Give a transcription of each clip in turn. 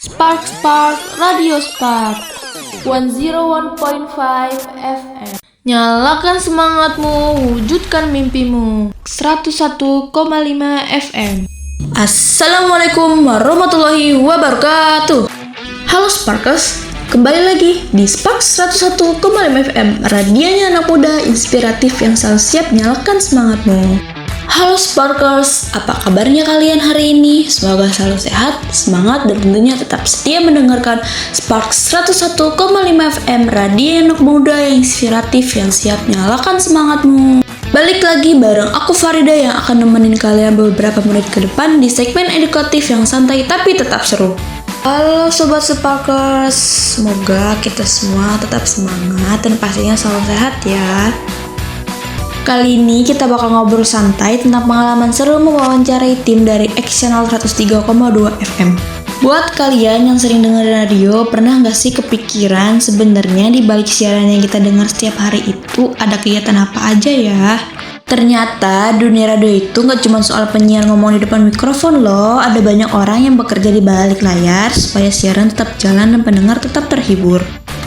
Spark Radio Spark 101.5 FM. Nyalakan semangatmu, wujudkan mimpimu. 101,5 FM. Assalamualaikum warahmatullahi wabarakatuh. Halo Sparkers, kembali lagi di Spark 101,5 FM. Radionya anak muda, inspiratif yang selalu siap nyalakan semangatmu. Halo Sparkers, apa kabarnya kalian hari ini? Semoga selalu sehat, semangat, dan tentunya tetap setia mendengarkan Spark 101,5 FM, radio anak muda yang inspiratif yang siap nyalakan semangatmu. Balik lagi bareng aku Farida yang akan nemenin kalian beberapa menit ke depan di segmen edukatif yang santai tapi tetap seru. Halo Sobat Sparkers, semoga kita semua tetap semangat dan pastinya selalu sehat ya. Kali ini kita bakal ngobrol santai tentang pengalaman seru mewawancarai tim dari X Channel 103,2 FM. Buat kalian yang sering dengar radio, pernah nggak sih kepikiran sebenarnya di balik siaran yang kita dengar setiap hari itu ada kegiatan apa aja ya? Ternyata dunia radio itu nggak cuma soal penyiar ngomong di depan mikrofon loh, ada banyak orang yang bekerja di balik layar supaya siaran tetap jalan dan pendengar tetap terhibur.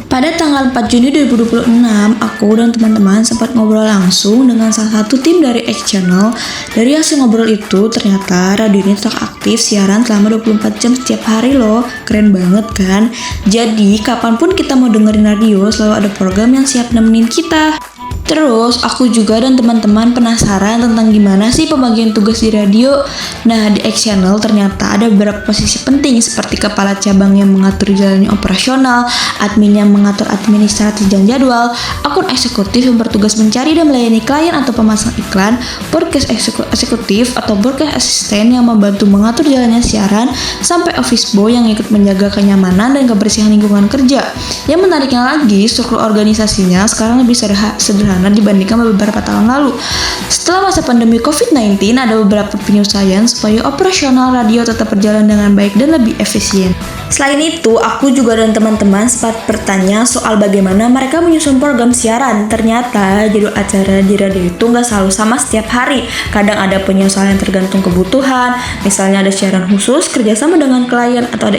Pada tanggal 4 Juni 2026, aku dan teman-teman sempat ngobrol langsung dengan salah satu tim dari X Channel. Dari hasil ngobrol itu, ternyata radio ini tetap aktif siaran selama 24 jam setiap hari loh. Keren banget kan? Jadi, kapanpun kita mau dengerin radio, selalu ada program yang siap nemenin kita. Terus, aku juga dan teman-teman penasaran tentang gimana sih pembagian tugas di radio. Nah, di X Channel ternyata ada beberapa posisi penting seperti kepala cabang yang mengatur jalannya operasional, admin yang mengatur administrasi dan jadwal, akun eksekutif yang bertugas mencari dan melayani klien atau pemasang iklan, broadcast eksekutif atau broadcast assistant yang membantu mengatur jalannya siaran, sampai office boy yang ikut menjaga kenyamanan dan kebersihan lingkungan kerja. Yang menariknya lagi, struktur organisasinya sekarang lebih sederhana dibandingkan beberapa tahun lalu. Setelah masa pandemi COVID-19, ada beberapa penyesuaian supaya operasional radio tetap berjalan dengan baik dan lebih efisien. Selain itu, aku juga dan teman-teman sempat bertanya soal bagaimana mereka menyusun program siaran. Ternyata jadwal acara di radio itu nggak selalu sama setiap hari. Kadang ada penyesuaian tergantung kebutuhan, misalnya ada siaran khusus, kerjasama dengan klien, atau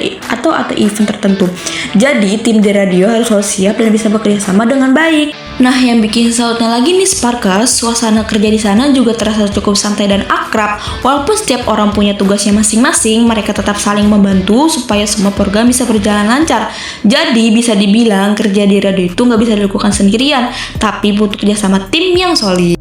ada event tertentu. Jadi, tim di radio harus selalu siap dan bisa bekerja sama dengan baik. Nah, yang bikin salutnya lagi nih Sparkers, suasana kerja di sana juga terasa cukup santai dan akrab. Walaupun setiap orang punya tugasnya masing-masing, mereka tetap saling membantu supaya semua program bisa berjalan lancar. Jadi, bisa dibilang kerja di radio itu nggak bisa dilakukan sendirian, tapi butuh kerjasama tim yang solid.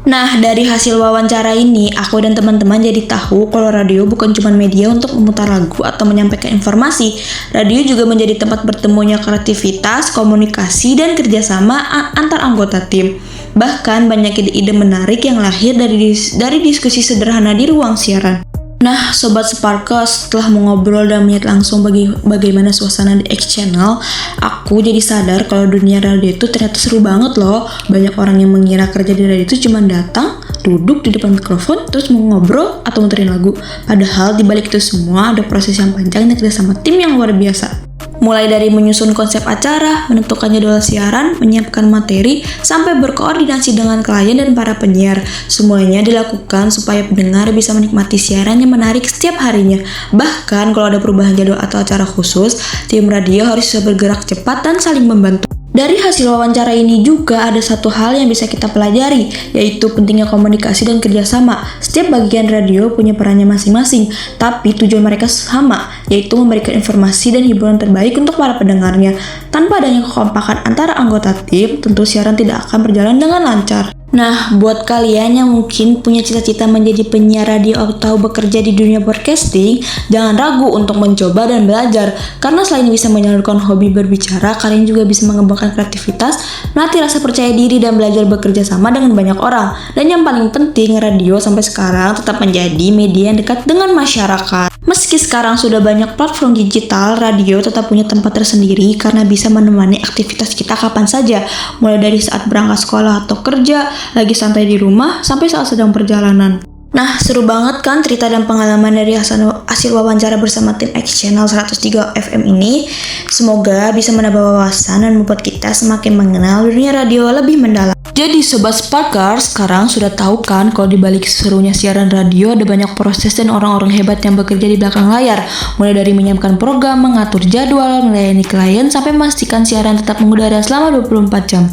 Nah, dari hasil wawancara ini, aku dan teman-teman jadi tahu kalau radio bukan cuma media untuk memutar lagu atau menyampaikan informasi. Radio juga menjadi tempat bertemunya kreativitas, komunikasi, dan kerjasama antar anggota tim. Bahkan banyak ide-ide menarik yang lahir dari diskusi sederhana di ruang siaran. Nah, Sobat Sparkers, setelah mengobrol dan melihat langsung bagaimana suasana di X Channel, aku jadi sadar kalau dunia radio itu ternyata seru banget loh. Banyak orang yang mengira kerja di radio itu cuma datang, duduk di depan mikrofon, terus mau ngobrol atau muterin lagu. Padahal di balik itu semua ada proses yang panjang dan kerjasama tim yang luar biasa. Mulai dari menyusun konsep acara, menentukan jadwal siaran, menyiapkan materi, sampai berkoordinasi dengan klien dan para penyiar. Semuanya dilakukan supaya pendengar bisa menikmati siaran yang menarik setiap harinya. Bahkan kalau ada perubahan jadwal atau acara khusus, tim radio harus bisa bergerak cepat dan saling membantu. Dari hasil wawancara ini juga ada satu hal yang bisa kita pelajari, yaitu pentingnya komunikasi dan kerjasama. Setiap bagian radio punya perannya masing-masing, tapi tujuan mereka sama, yaitu memberikan informasi dan hiburan terbaik untuk para pendengarnya. Tanpa adanya kekompakan antara anggota tim, tentu siaran tidak akan berjalan dengan lancar. Nah, buat kalian yang mungkin punya cita-cita menjadi penyiar radio atau bekerja di dunia broadcasting, jangan ragu untuk mencoba dan belajar. Karena selain bisa menyalurkan hobi berbicara, kalian juga bisa mengembangkan kreativitas, melatih rasa percaya diri, dan belajar bekerja sama dengan banyak orang. Dan yang paling penting, radio sampai sekarang tetap menjadi media yang dekat dengan masyarakat. Meski sekarang sudah banyak platform digital, radio tetap punya tempat tersendiri karena bisa menemani aktivitas kita kapan saja, mulai dari saat berangkat sekolah atau kerja, lagi santai di rumah, sampai saat sedang perjalanan. Nah, seru banget kan cerita dan pengalaman dari hasil wawancara bersama tim X Channel 103 FM ini. Semoga bisa menambah wawasan dan membuat kita semakin mengenal dunia radio lebih mendalam. Jadi Sobat Sparker, sekarang sudah tahu kan kalau di balik serunya siaran radio ada banyak proses dan orang-orang hebat yang bekerja di belakang layar. Mulai dari menyiapkan program, mengatur jadwal, melayani klien, sampai memastikan siaran tetap mengudara selama 24 jam.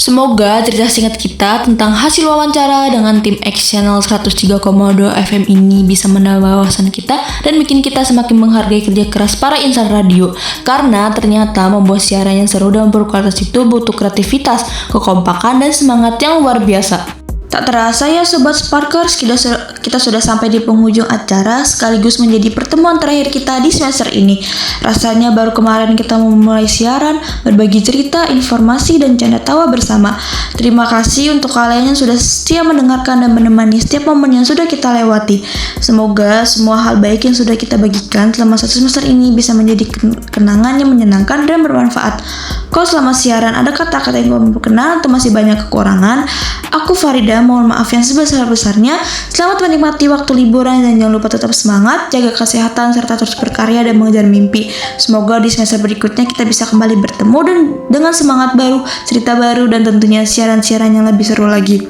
Semoga cerita singkat kita tentang hasil wawancara dengan tim X Channel 103,2 FM ini bisa menambah wawasan kita dan bikin kita semakin menghargai kerja keras para insan radio. Karena ternyata membuat siaran yang seru dan berkualitas itu butuh kreativitas, kekompakan, dan semangat yang luar biasa. Tak terasa ya Sobat Sparkers, kita sudah sampai di penghujung acara sekaligus menjadi pertemuan terakhir kita di semester ini. Rasanya baru kemarin kita memulai siaran, berbagi cerita, informasi, dan canda tawa bersama. Terima kasih untuk kalian yang sudah setia mendengarkan dan menemani setiap momen yang sudah kita lewati. Semoga semua hal baik yang sudah kita bagikan selama satu semester ini bisa menjadi kenangan yang menyenangkan dan bermanfaat. Kalau selama siaran ada kata-kata yang belum berkenan atau masih banyak kekurangan, aku Farida mohon maaf yang sebesar-besarnya. Selamat menikmati waktu liburan dan jangan lupa tetap semangat, jaga kesehatan, serta terus berkarya dan mengejar mimpi. Semoga di semester berikutnya kita bisa kembali bertemu dan dengan semangat baru, cerita baru, dan tentunya siaran-siaran yang lebih seru lagi.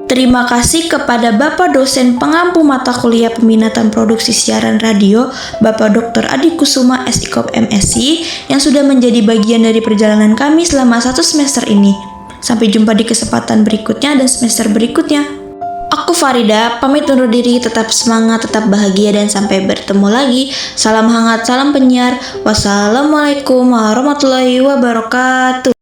Terima kasih kepada Bapak dosen pengampu mata kuliah peminatan produksi siaran radio, Bapak Dr. Adi Kusuma SIKOP MSc, yang sudah menjadi bagian dari perjalanan kami selama satu semester ini. Sampai jumpa di kesempatan berikutnya dan semester berikutnya. Aku Farida, pamit undur diri, tetap semangat, tetap bahagia, dan sampai bertemu lagi. Salam hangat, salam penyiar. Wassalamualaikum warahmatullahi wabarakatuh.